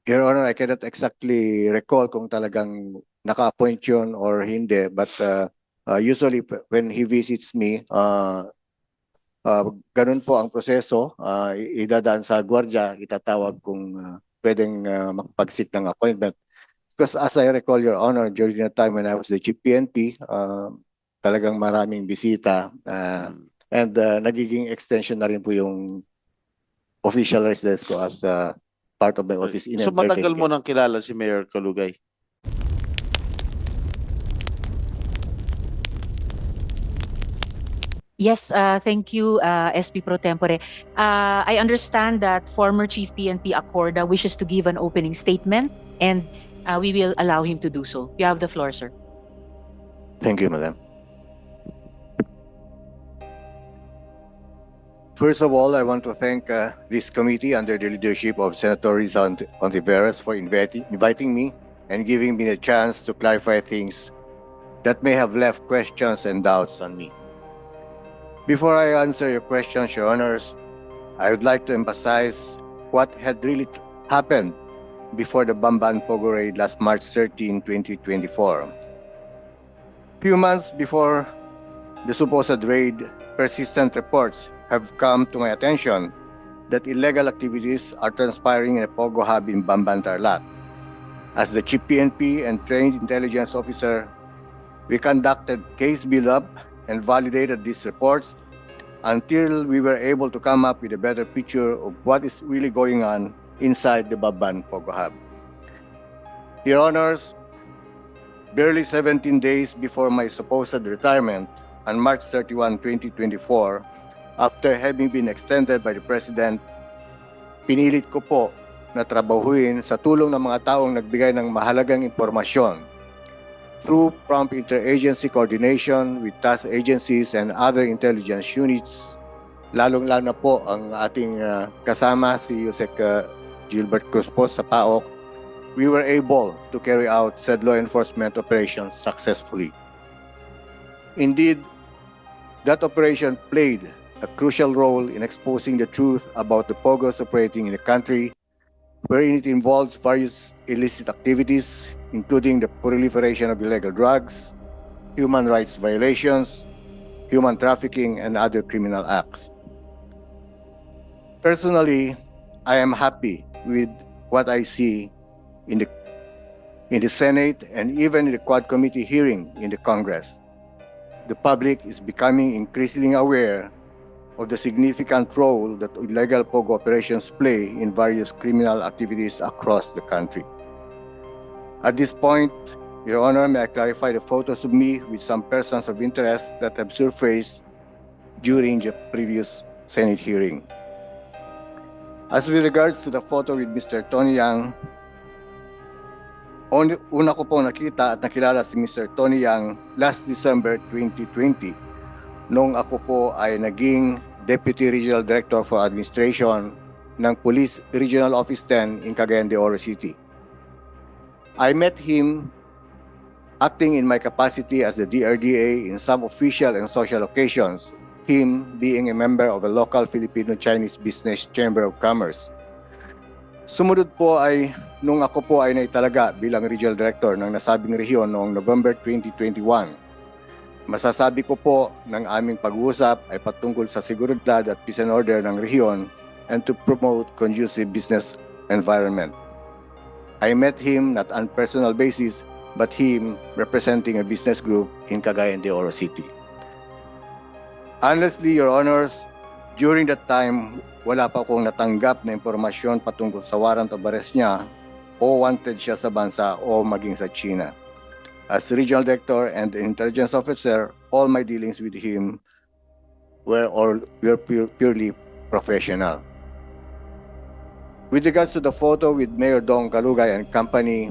Your Honor, I cannot exactly recall kung talagang naka-appoint yun or hindi, but usually when he visits me, ganun po ang proseso. Idadaan sa gwardiya, itatawag kung pwedeng makapag-seek ng appointment. Because as I recall, Your Honor, during the time when I was the Chief PNP, talagang maraming bisita and nagiging extension na rin po yung official residence ko as part of my office in So matagal entertainment mo case. nang kilala si Mayor Kalugay? Yes, thank you, SP Pro Tempore. I understand that former Chief PNP Acorda wishes to give an opening statement, and we will allow him to do so. You have the floor, sir. Thank you, Madam. First of all, I want to thank this committee under the leadership of Senator Rizal Ontiveros for inviting me and giving me a chance to clarify things that may have left questions and doubts on me. Before I answer your questions, Your Honors, I would like to emphasize what had really happened before the Bamban Pogo raid last March 13, 2024. Few months before the supposed raid, persistent reports have come to my attention that illegal activities are transpiring in a Pogo hub in Bamban, Tarlac. As the Chief PNP and trained intelligence officer, we conducted case build-up and validated these reports until we were able to come up with a better picture of what is really going on inside the Bamban Pogo hub. Your Honors, barely 17 days before my supposed retirement, on March 31, 2024, after having been extended by the President, pinilit ko po na trabahuin sa tulong ng mga taong nagbigay ng mahalagang impormasyon through prompt interagency coordination with task agencies and other intelligence units, lalong-lalo na po ang ating kasama si Yusek Gilbert Cruz po sa PAOK, we were able to carry out said law enforcement operations successfully. Indeed, that operation played a crucial role in exposing the truth about the Pogos operating in the country, wherein it involves various illicit activities, including the proliferation of illegal drugs, human rights violations, human trafficking, and other criminal acts. Personally, I am happy with what I see in the Senate and even in the Quad Committee hearing in the Congress. The public is becoming increasingly aware of the significant role that illegal Pogo operations play in various criminal activities across the country. At this point, Your Honor, may I clarify the photos of me with some persons of interest that have surfaced during the previous Senate hearing. As with regards to the photo with Mr. Tony Yang, una ko po nakita at nakilala si Mr. Tony Yang last December 2020 nung ako po ay naging Deputy Regional Director for Administration ng Police Regional Office 10 in Cagayan de Oro City. I met him acting in my capacity as the DRDA in some official and social occasions, him being a member of a local Filipino-Chinese Business Chamber of Commerce. Sumunod po ay nung ako po ay naitalaga bilang Regional Director ng nasabing rehiyon noong November 2021. Masasabi ko po ng aming pag-uusap ay patungkol sa seguridad at peace and order ng rehiyon and to promote conducive business environment. I met him not on personal basis, but him representing a business group in Cagayan de Oro City. Honestly, Your Honors, during that time, wala pa akong natanggap na impormasyon patungkol sa warrant of arrest niya o wanted siya sa bansa o maging sa China. As Regional Director and Intelligence Officer, all my dealings with him were purely professional. With regards to the photo with Mayor Dong Kalugay and company,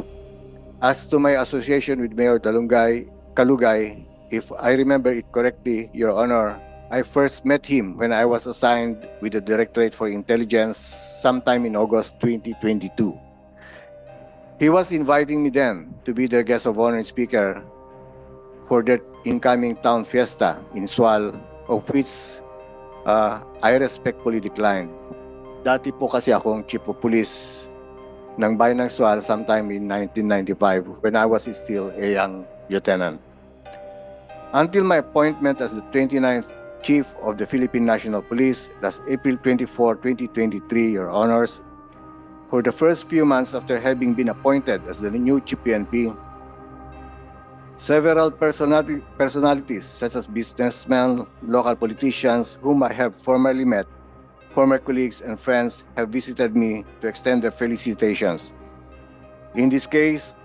as to my association with Mayor Kalugay, if I remember it correctly, Your Honor, I first met him when I was assigned with the Directorate for Intelligence sometime in August 2022. He was inviting me then to be their guest of honor and speaker for their incoming town fiesta in Sual, of which I respectfully declined. Dati po kasi akong Chief of Police ng Bayan ng Sual sometime in 1995 when I was still a young lieutenant. Until my appointment as the 29th Chief of the Philippine National Police last April 24, 2023, Your Honors, for the first few months after having been appointed as the new Chief PNP, several personalities such as businessmen, local politicians whom I have formerly met, former colleagues and friends have visited me to extend their felicitations. In this case,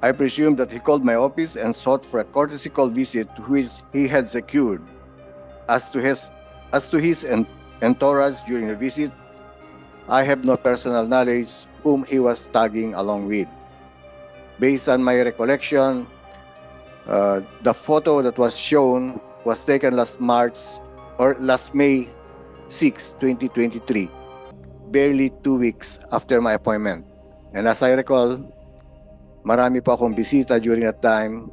I presume that he called my office and sought for a courtesy call visit which he had secured. As to his entourage during the visit, I have no personal knowledge whom he was tagging along with. Based on my recollection, the photo that was shown was taken last May 6, 2023, barely 2 weeks after my appointment. And as I recall, marami po akong bisita during that time,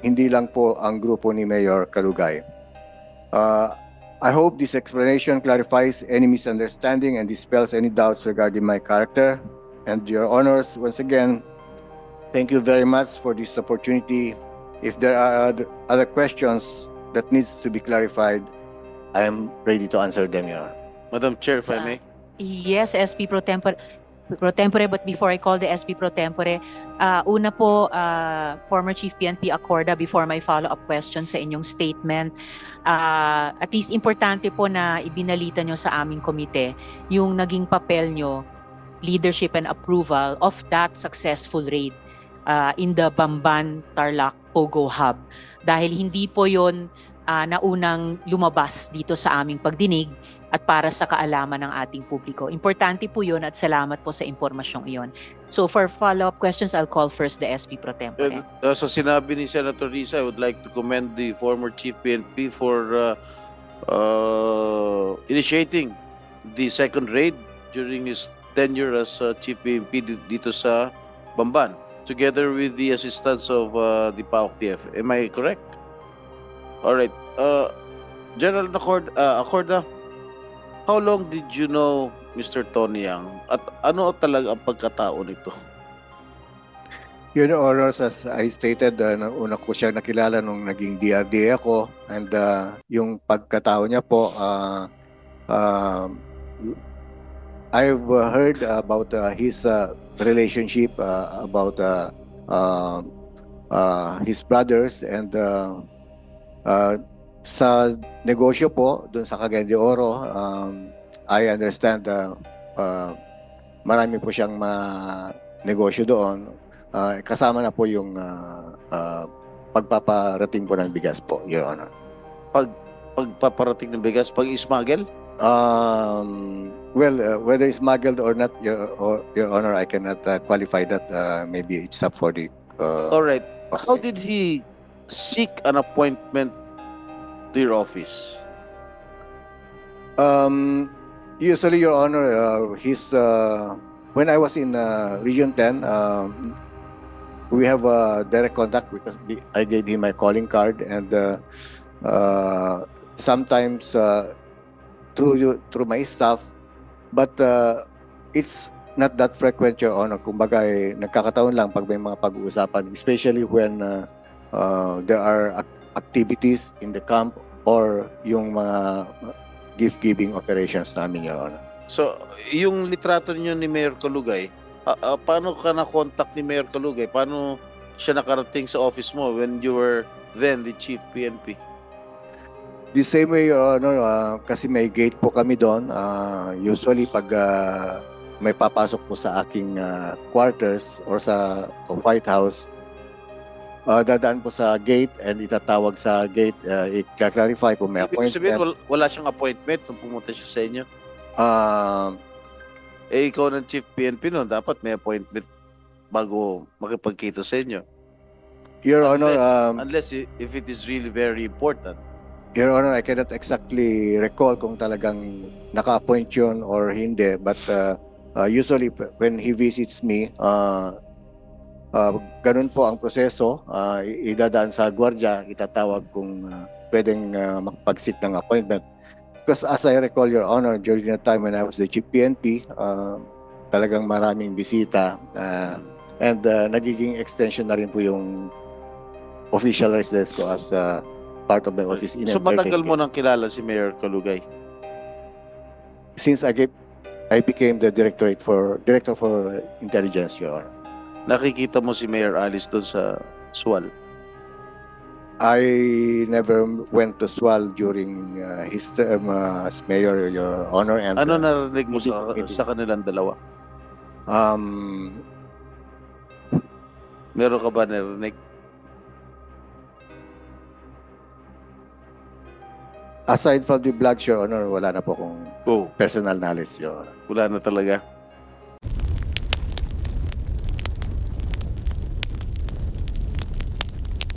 hindi lang po ang grupo ni Mayor Kalugay. I hope this explanation clarifies any misunderstanding and dispels any doubts regarding my character. And Your Honors, once again, thank you very much for this opportunity. If there are other questions that needs to be clarified, I am ready to answer them, Your Honor. Madam Chair, if I may. Yes, SP Pro Tempore, but before I call the SP Pro Tempore, una po, former Chief PNP Acorda, before my follow-up question sa inyong statement, at least importante po na ibinalita nyo sa aming komite yung naging papel nyo, leadership and approval of that successful raid in the Bamban Tarlac Pogo Hub. Dahil hindi po yon naunang lumabas dito sa aming pagdinig at para sa kaalaman ng ating publiko. Importante po yun at salamat po sa impormasyong iyon. So for follow-up questions, I'll call first the SP Pro Tempore. Sa sinabi ni Senator Risa, I would like to commend the former Chief PNP for initiating the second raid during his tenure as Chief PNP dito sa Bamban, together with the assistance of the PAOK-TF. Am I correct? All right. General Acorda, how long did you know Mr. Tony Yang? At ano talaga ang pagkatao nito? Your Honors, as I stated, una ko siya nakilala nung naging DRD ako, and yung pagkatao niya po, I've heard about his relationship, about his brothers, and sa negosyo po doon sa Cagayan de Oro, I understand marami po siyang negosyo doon. Kasama na po yung pagpaparating po ng bigas po, Your Honor. Pagpaparating ng bigas, pag-smuggle? Well, whether it's smuggled or not, Your Honor, I cannot qualify that. Maybe it's up for the... All right. How did he seek an appointment to your office? Usually, Your Honor, when I was in Region 10, we have direct contact because I gave him my calling card, and sometimes through my staff, but it's not that frequent, Your Honor. Kumbaga, nagkakataon lang pag may mga pag-uusapan, especially when there are activities in the camp or yung mga gift-giving operations namin, Your Honor. So, yung litrato niyo ni Mayor Kalugay, paano ka na-contact ni Mayor Kalugay? Paano siya nakarating sa office mo when you were then the Chief PNP? The same way, Your Honor, kasi may gate po kami doon. Usually, pag may papasok po sa aking quarters or sa White House, dadaan po sa gate and itatawag sa gate, i-clarify kung may appointment. Ibig sabihin, wala siyang appointment nung pumunta siya sa inyo? Ikaw ng Chief PNP no, dapat may appointment bago makipagkita sa inyo. Your Honor, unless if it is really very important. Your Honor, I cannot exactly recall kung talagang naka-appoint yun or hindi, but usually when he visits me, ganun po ang proseso. Idadaan sa gwardiya, itatawag kung pwedeng makapag-seek ng appointment. Because as I recall, Your Honor, during the time when I was the Chief PNP, talagang maraming bisita and nagiging extension na rin po yung official residence ko as part of my office in So matagal mo case. nang kilala si Mayor Kalugay? Since I became the director for intelligence, Your Honor. Nakikita mo si Mayor Alice doon sa Sual? I never went to Swal during his term as mayor, Your Honor. And Ano narinig mo hindi. sa kanilang dalawa? um, Meron ka ba narinig? aside from the blood, Your Honor, wala na po akong Oh, personal knowledge, Your Honor. wala na talaga.